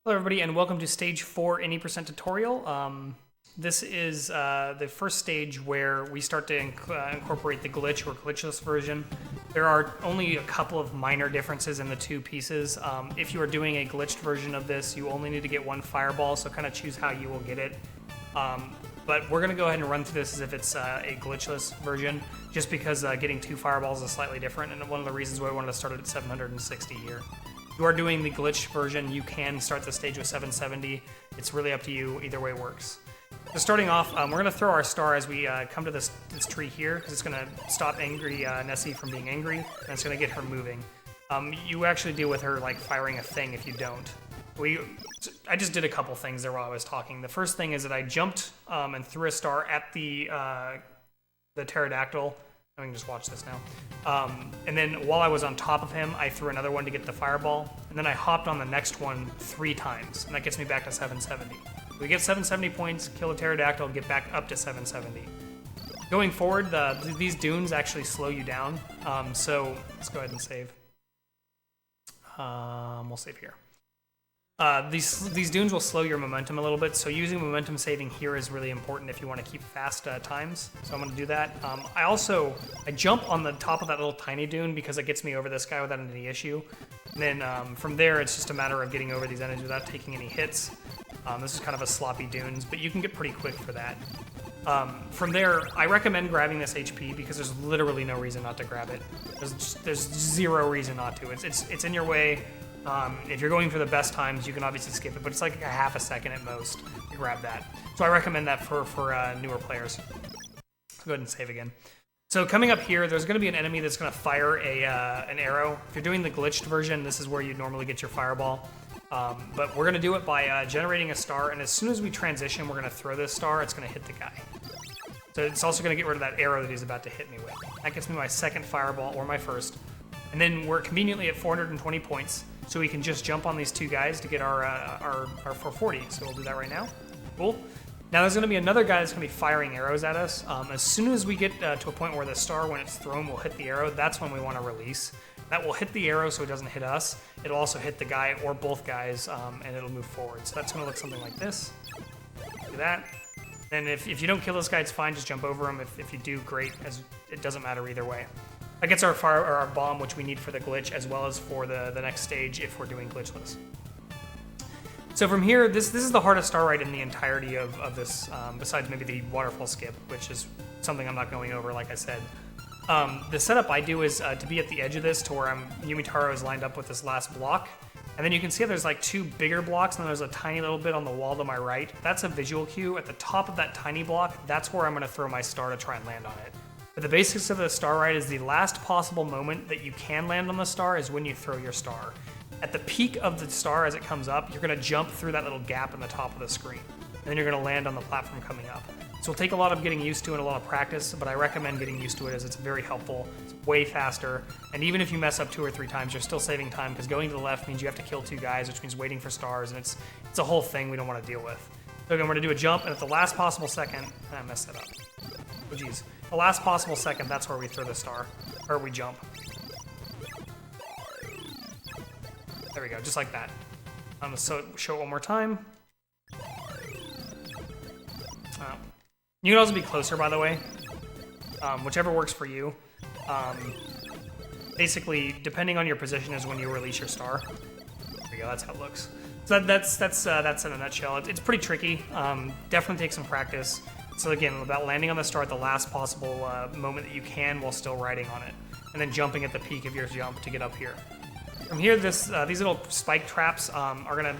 Hello everybody and welcome to stage 4 any% tutorial. This is the first stage where we start to incorporate the glitch or glitchless version. There are only a couple of minor differences in the two pieces. If you are doing a glitched version of this, you only need to get one fireball, so kind of choose how you will get it. But we're going to go ahead and run through this as if it's a glitchless version, just because getting 2 fireballs is slightly different, and one of the reasons why I wanted to start it at 760 here. If you are doing the glitched version, you can start the stage with 770. It's really up to you. Either way works. So starting off, we're going to throw our star as we come to this tree here, because it's going to stop angry Nessie from being angry, and it's going to get her moving. You actually deal with her like firing a thing if you don't. I just did a couple things there while I was talking. The first thing is that I jumped and threw a star at the pterodactyl. I can just watch this now. And then while I was on top of him, I threw another one to get the fireball. And then I hopped on the next one 3 times. And that gets me back to 770. We get 770 points, kill a pterodactyl, get back up to 770. Going forward, these dunes actually slow you down. So let's go ahead and save. We'll save here. These dunes will slow your momentum a little bit, so using momentum saving here is really important if you want to keep fast times. So I'm going to do that. I jump on the top of that little tiny dune because it gets me over this guy without any issue. And then from there, it's just a matter of getting over these enemies without taking any hits. This is kind of a sloppy dunes, but you can get pretty quick for that. From there, I recommend grabbing this HP because there's literally no reason not to grab it. There's zero reason not to. It's in your way. If you're going for the best times, you can obviously skip it, but it's like a half a second at most to grab that. So I recommend that for newer players. Let's go ahead and save again. So coming up here, there's going to be an enemy that's going to fire an arrow. If you're doing the glitched version, this is where you normally get your fireball. But we're going to do it by generating a star, and as soon as we transition, we're going to throw this star. It's going to hit the guy. So it's also going to get rid of that arrow that he's about to hit me with. That gets me my second fireball, or my first. And then we're conveniently at 420 points. So we can just jump on these 2 guys to get our 440. So we'll do that right now. Cool. Now there's going to be another guy that's going to be firing arrows at us. As soon as we get to a point where the star, when it's thrown, will hit the arrow, that's when we want to release. That will hit the arrow so it doesn't hit us. It'll also hit the guy or both guys, and it'll move forward. So that's going to look something like this. Do that. And if you don't kill this guy, it's fine. Just jump over him. If you do, great. As it doesn't matter either way. That gets our bomb, which we need for the glitch, as well as for the next stage if we're doing glitchless. So from here, this is the hardest star ride in the entirety of this, besides maybe the waterfall skip, which is something I'm not going over, like I said. The setup I do is to be at the edge of this, to where Yumitaro is lined up with this last block. And then you can see there's like 2 bigger blocks, and then there's a tiny little bit on the wall to my right. That's a visual cue. At the top of that tiny block, that's where I'm going to throw my star to try and land on it. But the basics of the star ride is the last possible moment that you can land on the star is when you throw your star. At the peak of the star as it comes up, you're going to jump through that little gap in the top of the screen. And then you're going to land on the platform coming up. So it'll take a lot of getting used to and a lot of practice, but I recommend getting used to it as it's very helpful. It's way faster. And even if you mess up 2 or 3 times, you're still saving time because going to the left means you have to kill 2 guys, which means waiting for stars, and it's a whole thing we don't want to deal with. So again, we're going to do a jump, and at the last possible second, and I messed that up. Oh geez. The last possible second, that's where we throw the star, or we jump. There we go, just like that. I'm gonna show it one more time. You can also be closer, by the way, whichever works for you. Basically, depending on your position is when you release your star. There we go, that's how it looks. So that's in a nutshell. It's pretty tricky. Definitely take some practice. So again, about landing on the star at the last possible moment that you can while still riding on it, and then jumping at the peak of your jump to get up here. From here, these little spike traps are gonna.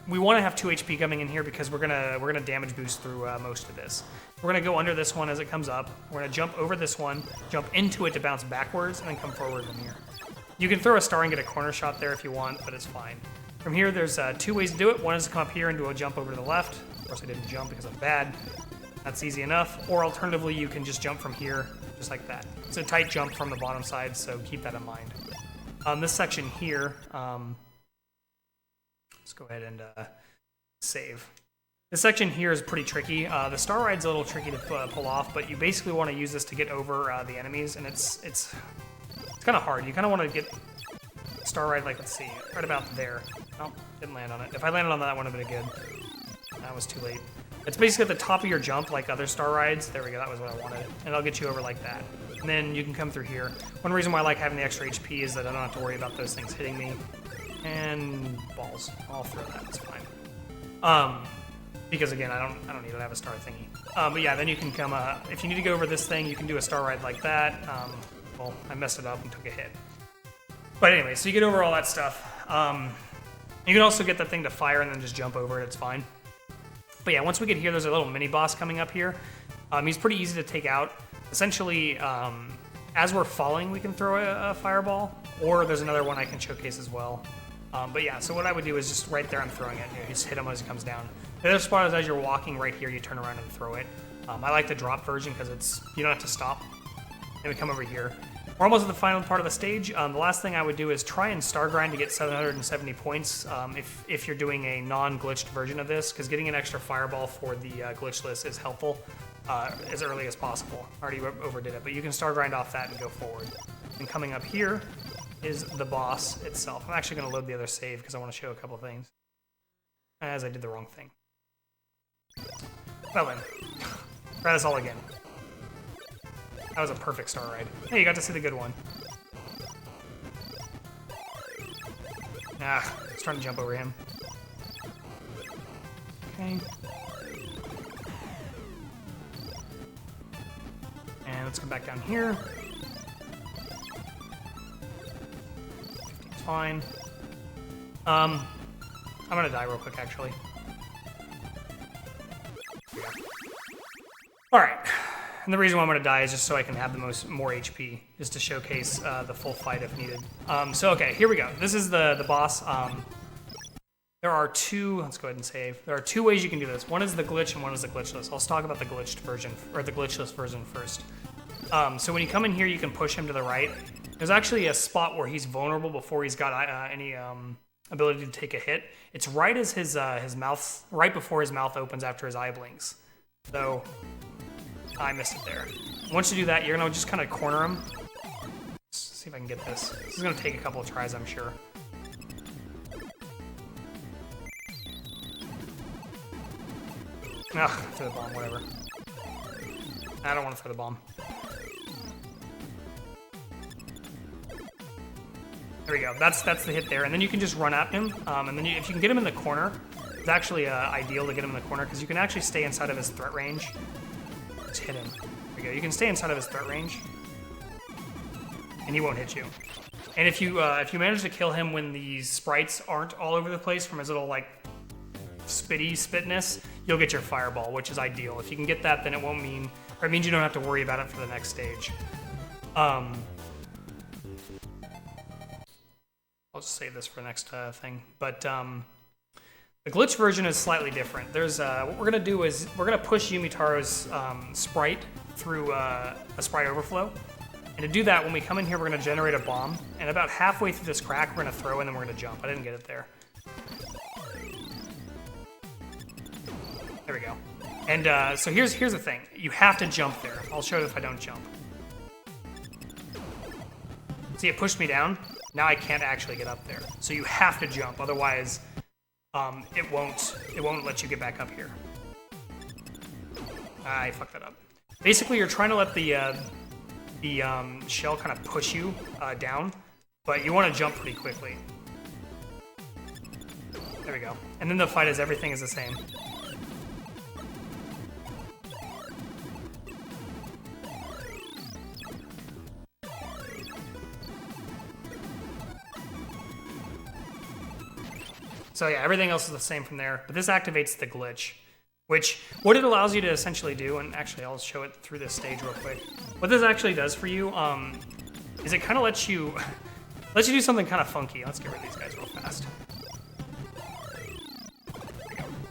We want to have 2 HP coming in here because we're gonna damage boost through most of this. We're gonna go under this one as it comes up. We're gonna jump over this one, jump into it to bounce backwards, and then come forward from here. You can throw a star and get a corner shot there if you want, but it's fine. From here, there's 2 ways to do it. One is to come up here and do a jump over to the left. Of course, I didn't jump because I'm bad. That's easy enough. Or alternatively, you can just jump from here, just like that. It's a tight jump from the bottom side, so keep that in mind. This section here, let's go ahead and save. This section here is pretty tricky. The star ride's a little tricky to pull off, but you basically want to use this to get over the enemies, and it's kind of hard. You kind of want to get star ride, like, let's see, right about there. Oh, didn't land on it. If I landed on that, would have been good. That was too late. It's basically at the top of your jump, like other star rides. There we go, that was what I wanted. And I'll get you over like that. And then you can come through here. One reason why I like having the extra HP is that I don't have to worry about those things hitting me. And balls. I'll throw that, it's fine. Because again, I don't need to have a star thingy. But yeah, then you can come, if you need to go over this thing, you can do a star ride like that. Well, I messed it up and took a hit. But anyway, so you get over all that stuff. You can also get that thing to fire and then just jump over it, it's fine. But yeah, once we get here, there's a little mini boss coming up here. He's pretty easy to take out. Essentially, as we're falling, we can throw a fireball, or there's another one I can showcase as well. But yeah, so what I would do is just right there I'm throwing it. You just hit him as he comes down. The other spot is as you're walking right here, you turn around and throw it. I like the drop version because you don't have to stop. Then we come over here. We're almost at the final part of the stage. The last thing I would do is try and star grind to get 770 points if you're doing a non-glitched version of this, because getting an extra fireball for the glitchless is helpful as early as possible. Already overdid it, but you can star grind off that and go forward. And coming up here is the boss itself. I'm actually going to load the other save because I want to show a couple things, as I did the wrong thing. Well then, try this all again. That was a perfect star ride. Hey, you got to see the good one. Ah, I was trying to jump over him. Okay. And let's come back down here. 15's fine. I'm gonna die real quick, actually. Alright. And the reason why I'm going to die is just so I can have more HP, just to showcase the full fight if needed. So okay, here we go. This is the boss. There are two, let's go ahead and save. There are two ways you can do this. One is the glitch and one is the glitchless. Let's talk about the glitched version, or the glitchless version first. So when you come in here, you can push him to the right. There's actually a spot where he's vulnerable before he's got any ability to take a hit. It's right as his mouth, right before his mouth opens after his eye blinks. So I missed it there. Once you do that, you're gonna just kind of corner him. Let's see if I can get this. This is gonna take a couple of tries, I'm sure. Ugh, throw the bomb, whatever. I don't want to throw the bomb. There we go. That's the hit there, and then you can just run at him. And then if you can get him in the corner, it's actually ideal to get him in the corner because you can actually stay inside of his threat range. Just hit him. There we go. You can stay inside of his threat range, and he won't hit you. And if you manage to kill him when these sprites aren't all over the place from his little like spitness, you'll get your fireball, which is ideal. If you can get that, then it won't mean, or it means you don't have to worry about it for the next stage. I'll just save this for the next thing. But the glitch version is slightly different. There's what we're gonna do is we're gonna push Yumitaro's sprite through a sprite overflow. And to do that, when we come in here, we're gonna generate a bomb. And about halfway through this crack, we're gonna throw and then we're gonna jump. I didn't get it there. There we go. And so here's the thing. You have to jump there. I'll show you if I don't jump. See, it pushed me down. Now I can't actually get up there. So you have to jump, otherwise it won't let you get back up here. I fucked that up. Basically, you're trying to let the shell kind of push you down, but you want to jump pretty quickly. There we go. And then the fight is everything is the same. So yeah, everything else is the same from there, but this activates the glitch, which what it allows you to essentially do, and actually I'll show it through this stage real quick. What this actually does for you is it kind of lets you do something kind of funky. Let's get rid of these guys real fast.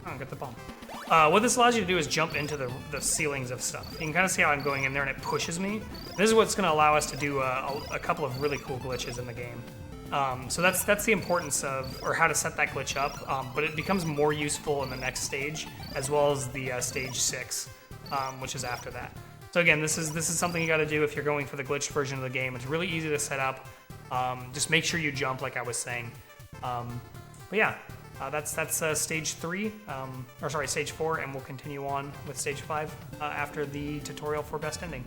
Oh, get the bomb. What this allows you to do is jump into the ceilings of stuff. You can kind of see how I'm going in there and it pushes me. This is what's going to allow us to do a couple of really cool glitches in the game. So that's the importance of, or how to set that glitch up, but it becomes more useful in the next stage, as well as the stage 6, which is after that. So again, this is something you got to do if you're going for the glitched version of the game. It's really easy to set up. Just make sure you jump, like I was saying. But But yeah, that's stage 3, or sorry, stage 4, and we'll continue on with stage 5 after the tutorial for best ending.